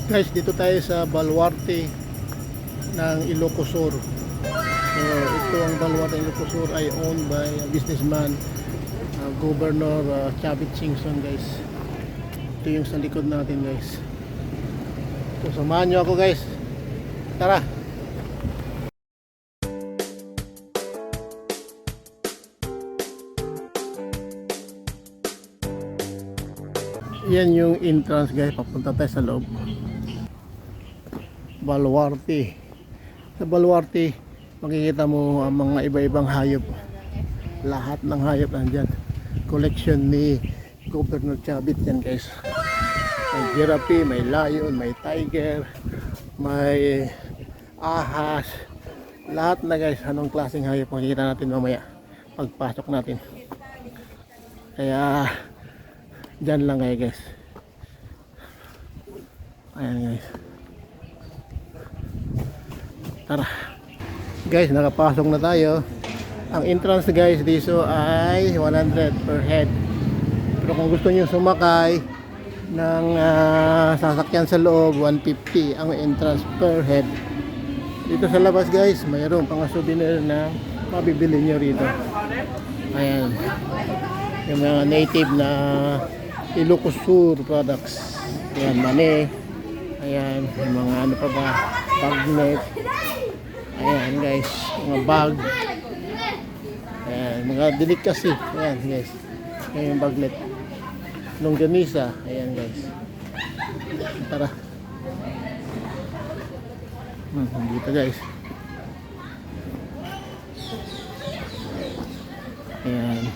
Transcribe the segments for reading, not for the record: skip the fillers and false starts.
Guys, dito tayo sa Baluarte ng Ilocos Sur. So, ito ang Baluarte ng Ilocos Sur ay owned by a businessman, Governor Chavit Singson, guys. Ito yung sa likod natin, guys. So, samahan nyo ako, guys. Tara! Yan yung entrance, guys. Papunta tayo sa loob. Baluarte. Sa Baluarte, makikita mo ang mga iba-ibang hayop. Lahat ng hayop nandyan. Collection ni Governor Chavit yan, guys. May giraffe, may lion, may tiger, may ahas. Lahat na, guys. Anong klaseng hayop makikita natin mamaya pagpasok natin. Kaya dyan lang kayo, guys. Ayan, guys. Tara. Guys, nakapasok na tayo. Ang entrance, guys, dito ay 100 per head. Pero kung gusto niyo sumakay ng sasakyan sa loob, 150 ang entrance per head. Dito sa labas, guys, mayroon pang souvenir na mabibili niyo rito. Ayan. Yung mga native na Ilocos Sur products. Ayan, mani. Ayan, yung mga ano pa ba, bagnet. Ayan, guys, mga bag. Ayan, mga delicacy. Ayan, guys. Ayan yung bagnet. Longganisa. Ayan, guys. Tara. Dito, guys. Ayan.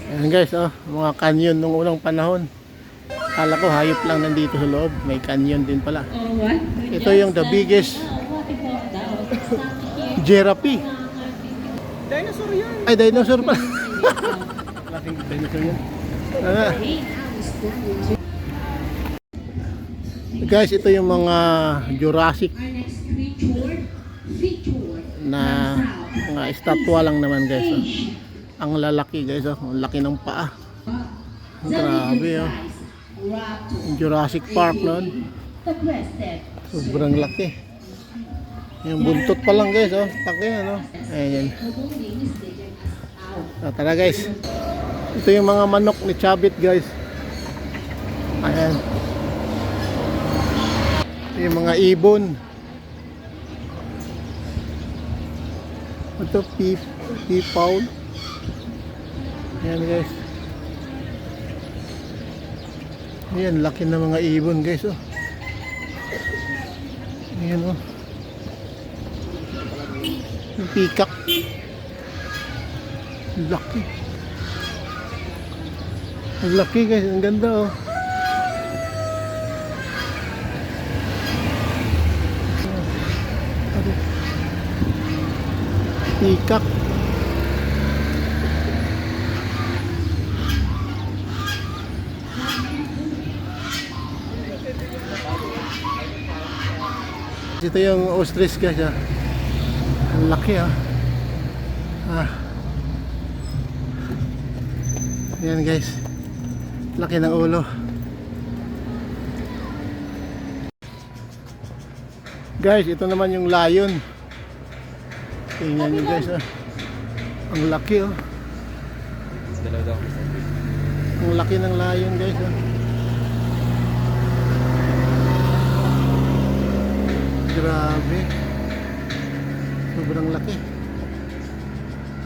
Ayan, guys, oh, mga canyon nung unang panahon. Kala ko hayop lang nandito sa loob. May canyon din pala. Ito yung the biggest giraffe. Dinosaur yan. Ay, dinosaur pala. Klaseng dinosaur yan. Guys, ito yung mga Jurassic na mga estatwa lang naman, guys. Oh. Ang lalaki, guys. Oh. Ang laki ng paa. Grabe, oh. Jurassic Park noon. Sobrang laki. Yung buntot pa lang, guys. Oh. Laki, ano. Ayan. So, tara, guys. Ito yung mga manok ni Chavit, guys. Ayan. Ito yung mga ibon. Ito, peapound. Ayan, guys. Ayan, laki na mga ibon, guys. Oh. Ayan, oh. Yung peacock. Laki. Ang laki, guys. Ang ganda, oh. Peacock. Ito yung ostrich, guys. Ah. Ang laki, ah. Ayan, guys. Laki ng ulo. Guys, ito naman yung lion. Tingnan nyo, guys. Ah. Ang laki, oh. Ang laki ng lion, guys. Ah. Grabe. Sobrang laki.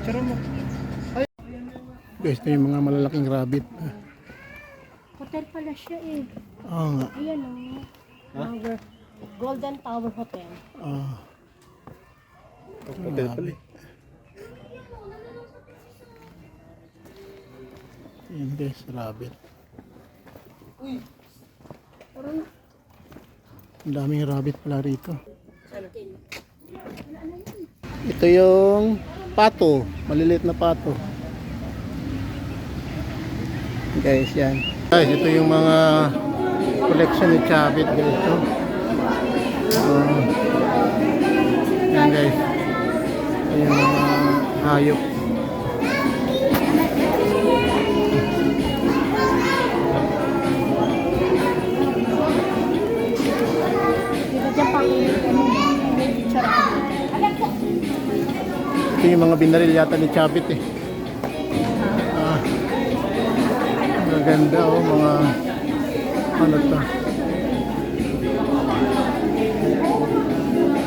Charo mo. Guys, ito yung mga malalaking rabbit. Hotel pala siya eh. Oo nga. Ayan o. Tower. Golden Tower Hotel. Hotel pala. Ayan, guys, rabbit. Uy. Parang Ang daming rabbit pala rito. Ito yung pato. Maliliit na pato. Guys, yan. Guys, ito yung mga collection ni Chavit, guys. Yan, guys. Ito yung mga hayop. mga binaril yata ni Chabit eh. Ah, maganda oh, mga ano to.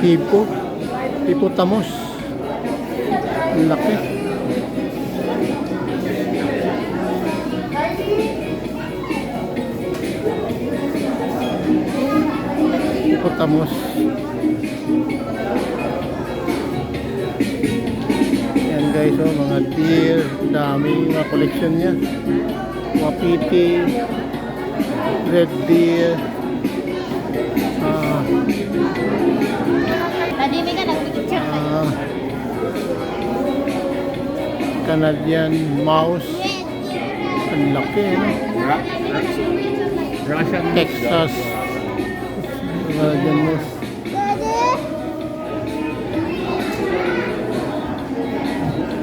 Hippopotamus. Ang laki. Hippopotamus. Yan guys, oh, mga deer, daming mga collection niya. Wapiti, red deer. Tadi may ka nag-picture tayo. Canadian mouse. Ang laki, no? Russian Texas. Canadian mouse.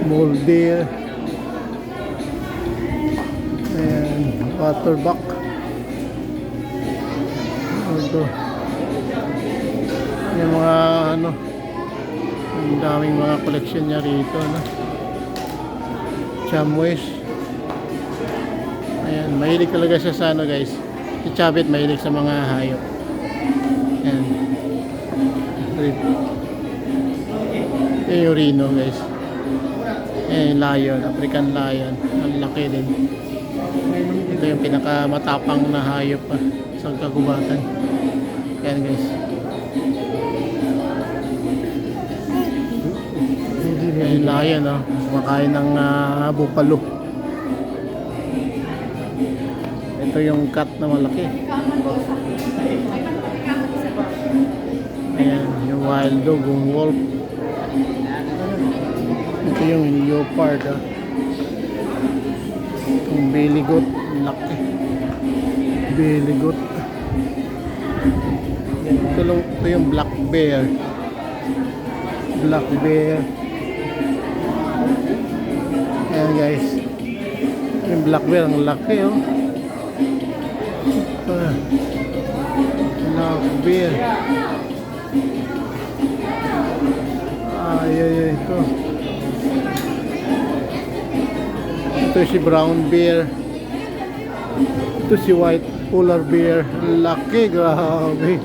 Mole deer. And waterbuck. Ito. Yung mga ano, ang daming mga collection niya rito, no? Chamways. Ayan, mahilig talaga siya sa ano guys. Si Chabit mahilig sa mga hayop. Ayan. Ito yung rhino guys. Ayan yung lion, African lion. Ang laki din. Ito yung pinakamatapang na hayop pa sa kagubatan. Ayan guys. Ayan yung lion, oh. Kumakain ng bupalo. Ito yung cat na malaki. Ayan, yung wild dog, yung wolf. Ito yung leopard, ah. Itong belly goat, laki. Belly goat. Ito yung black bear. Black bear. Ayan guys. Yung black bear, ang laki, oh. Black bear. Ay, ito. Ito si brown bear. Ito si white polar bear. Ang laki, grabe.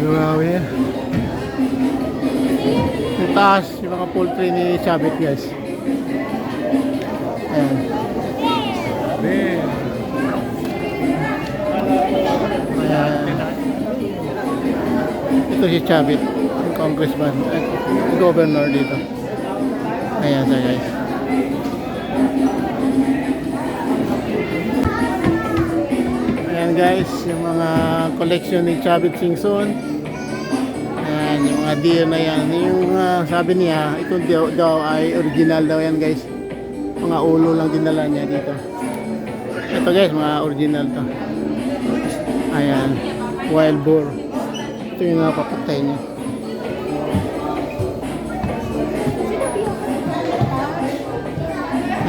Grabe. Yung taas, yung mga poultry ni Chabit guys. Ayan. Ayan. Ito si Chabit, yung congressman, governor dito. Ayan siya guys. Ayan guys, yung mga collection ni Chabit Singson. Ayan, yung mga deer na yan. Yung sabi niya, ito daw ay original daw yan guys. Mga ulo lang dinala niya dito. Ito guys, mga original to. Ayan, wild boar. Ito yung napapatay niya.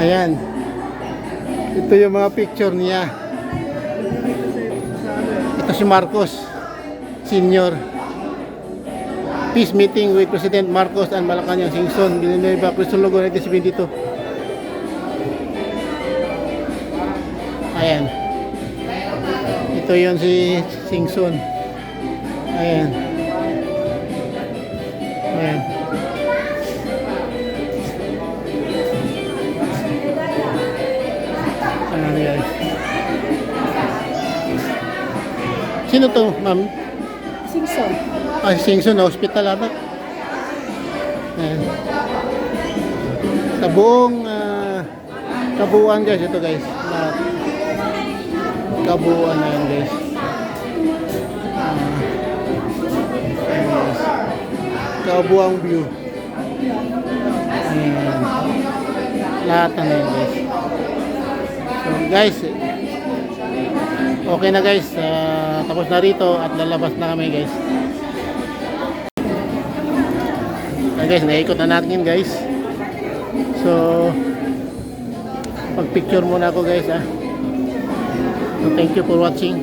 Ayan. Ito yung mga picture niya. Ito si Marcos Senior. Peace meeting with President Marcos and Malacanang Singson, Villanueva, Cristologo, 1972. Ayan. Ito yun si Singson. Ayan. Ayan. Ayan guys. Sino to, ma'am? Singson. Ah, Singson na hospital ata. Ayan. Sa buong kabuuan guys, ito guys. Lahat. Kabuuan na yan guys. Ayan guys. Kabuuang view. Ayan. Lahat na yan guys. So guys, okay na guys. Tapos na rito at lalabas na kami guys. Guys, naikot na natin guys. So pag picture muna ako guys. So thank you for watching.